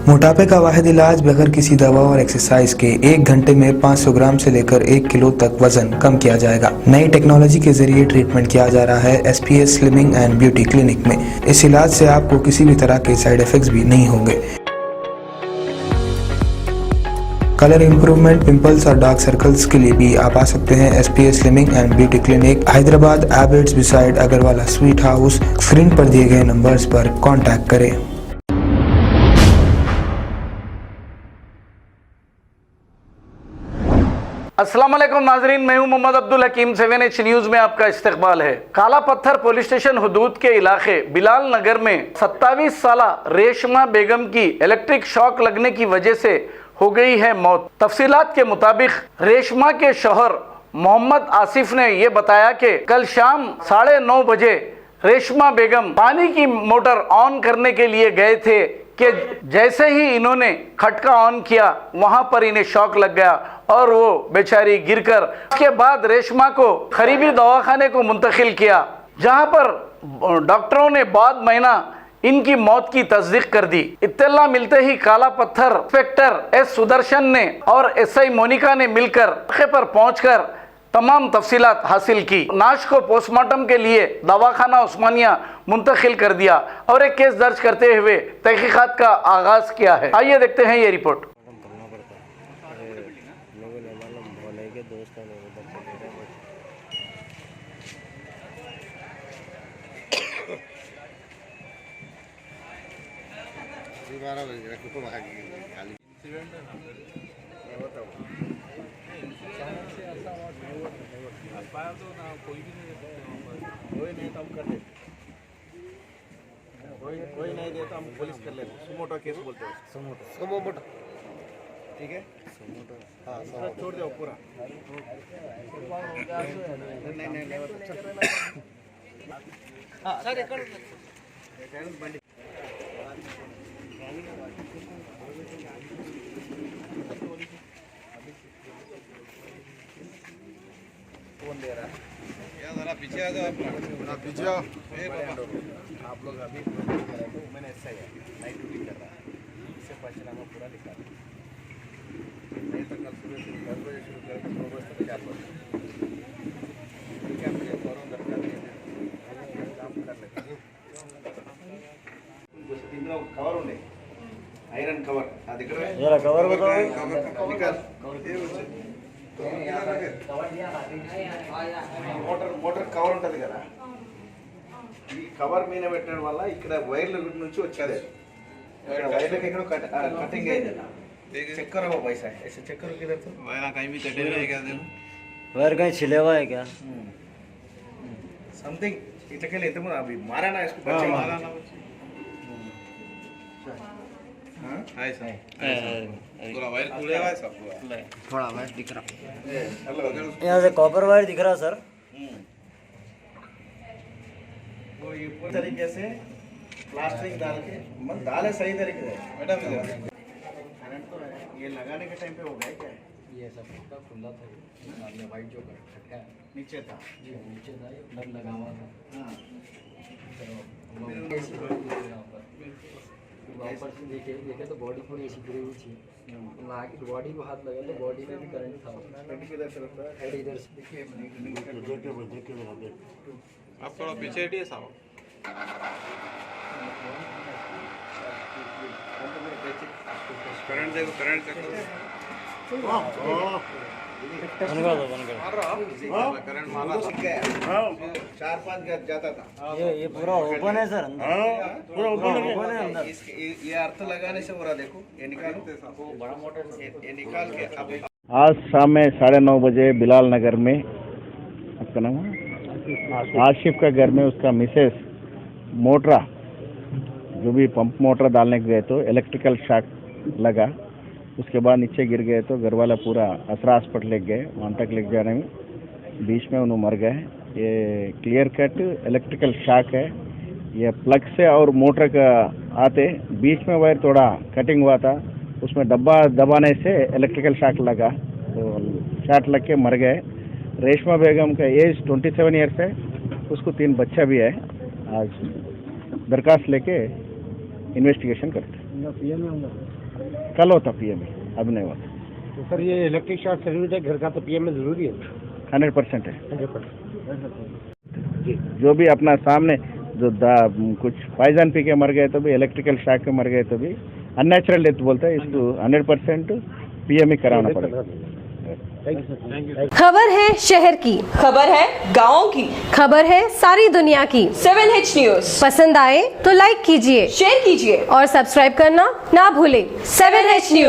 मोटापे का वाहिद इलाज बगैर किसी दवा और एक्सरसाइज के 1 घंटे में 500 ग्राम से लेकर 1 किलो तक वजन कम किया जाएगा। नई टेक्नोलॉजी के जरिए ट्रीटमेंट किया जा रहा है SPS slimming and beauty clinic में। इस इलाज से आपको किसी भी तरह के साइड इफेक्ट्स भी नहीं होंगे। कलर इंप्रूवमेंट, पिंपल्स और डार्क सर्कल्स के लिए भी आप आ सकते हैं SPS slimming and beauty clinic, Hyderabad, Abids beside Agarwala sweet house. Screen पर दिए गए नंबर्स पर कॉन्टैक्ट करें। अस्सलाम वालेकुम नाजरीन, मैं हूं मोहम्मद अब्दुल हकीम। 7H न्यूज़ में आपका इस्तकबाल है। काला पत्थर पुलिस स्टेशन हुदूद के इलाके बिलाल नगर में 27 साला रेशमा बेगम की इलेक्ट्रिक शॉक लगने की वजह से हो गई है मौत। तफसीलात के मुताबिक रेशमा के शौहर मोहम्मद आसिफ ने यह बताया कि कल शाम 9:30 बजे रेशमा बेगम पानी की मोटर ऑन करने के लिए गए थे कि जैसे ही इन्होंने खटका ऑन किया वहां पर इन्हें शॉक लग गया और वो बेचारी गिरकर, उसके बाद रेशमा को करीबी दवाखाने को मुंतकिल किया, जहां पर डॉक्टरों ने बाद महीना इनकी मौत की तस्दीक कर दी। इत्तला मिलते ही काला पत्थर इंस्पेक्टर S सुदर्शन ने और SI मोनिका ने मिलकर मौके पर पहुंचकर तमाम तफसीलात हासिल की। नाश को पोस्टमार्टम के लिए दवाखाना उस्मानिया मुंतकिल कर दिया और एक केस दर्ज करते हुए तहकीकात का आगाज किया है। आइए देखते हैं ये रिपोर्ट। कोई नहीं देता हम पुलिस कर लेते, सुमोटो केस बोलते हैं। सुमोटो ठीक है, सुमोटो। हाँ, छोड़ दो पूरा। नहीं सर बंडी कौन दे रहा है? जरा पीछे आ जाओ, पीछे आओ। आप लोग अभी मैंने ऐसा ही नाइट ड्यूटी कर रहा है, इससे पंचनामा पूरा लिखा नहीं तो कल सुबह 10 बजे शुरू करेंगे, 2 बजे तक 4 बजे क्या मुझे फौरन दरकार नहीं है, काम कर लेते हैं। कवर होने ఐరన్ కవర్ అది ఇక్కడ జరా కవర్ बताओ, निकाल మోటార్ కవర్ ఉంటుంది కదా, ఈ కవర్ మీద పెట్టడం వల్ల ఇక్కడ వైర్ల నుంచి వచ్చేది వైర్లకి ఇక్కడ कटिंग है। चेक करो वो पैसा है, ऐसे चेक करो किधर तो वायर कहीं भी कटे हुए है क्या? वायर कहीं छिले हुआ है क्या? समथिंग इतना के लिए तो अभी मारा ना इसको, बच्चे मारा ना। हाँ है सर, पूरा वायर खुला हुआ है सब, थोड़ा वायर दिख रहा यहाँ से, कॉपर वायर दिख रहा सर। वो ये पूरी तरीके से प्लास्टिक डाल के मत डाले सही तरीके से मैडम। ये लगाने के टाइम पे हो गया क्या? ये सब का खुला था, ये वाइट जो खटका नीचे था जी, नीचे था, ये प्लग लगा हुआ था। हाँ, ऊपर से देखे तो बॉडी थोड़ी ऐसी गिरी हुई थी, आगे बॉडी को हाथ लगा तो बॉडी में भी करंट था। किधर से लगता है? हेड इधर से आप थोड़ा पीछे हटिए साहब। करंट देखो, करंट चेक करो। करंट मारा 4-5 गज जाता था। ये पूरा ओपन है सर, पूरा ओपन है अंदर। ये अर्थ लगाने से हो रहा, देखो ये निकालो, बड़ा मोटर ये निकाल के। आज शाम में 9:30 बजे बिलाल नगर में, आपका नाम है आशिफ का घर में उसका मिसेस मोटरा जो भी पंप मोटर डालने गए तो इलेक्ट्रिकल शॉक लगा, उसके बाद नीचे गिर गए तो घर वाला पूरा असरा हॉस्पिटल ले गए। वहाँ तक ले जाने में बीच में उन्होंने मर गए। ये क्लियर कट इलेक्ट्रिकल शॉक है। ये प्लग से और मोटर का आते बीच में वायर थोड़ा कटिंग हुआ था, उसमें डब्बा दबाने से इलेक्ट्रिकल शॉक लगा तो शॉट लग के मर गए। रेशमा बेगम का एज 27 ईयर्स है, उसको 3 बच्चा भी है। आज दरखास्त लेके इन्वेस्टिगेशन करते हैं। पीएम में होगा कल होता पीएम में, अब नहीं होता। तो सर ये इलेक्ट्रिक शॉर्ट सर्किट है घर का, तो पीएम में जरूरी है 100% है। 100%। जो भी अपना सामने जो कुछ पॉइजन पी के मर गए तो भी, इलेक्ट्रिकल शॉक के मर गए तो भी, अननेचुरल डेथ बोलते हैं इसको, 100% पीएम ही कराना पड़ेगा। खबर है शहर की, खबर है गाँव की, खबर है सारी दुनिया की। 7H न्यूज पसंद आए तो लाइक कीजिए, शेयर कीजिए और सब्सक्राइब करना ना भूलें। 7H news.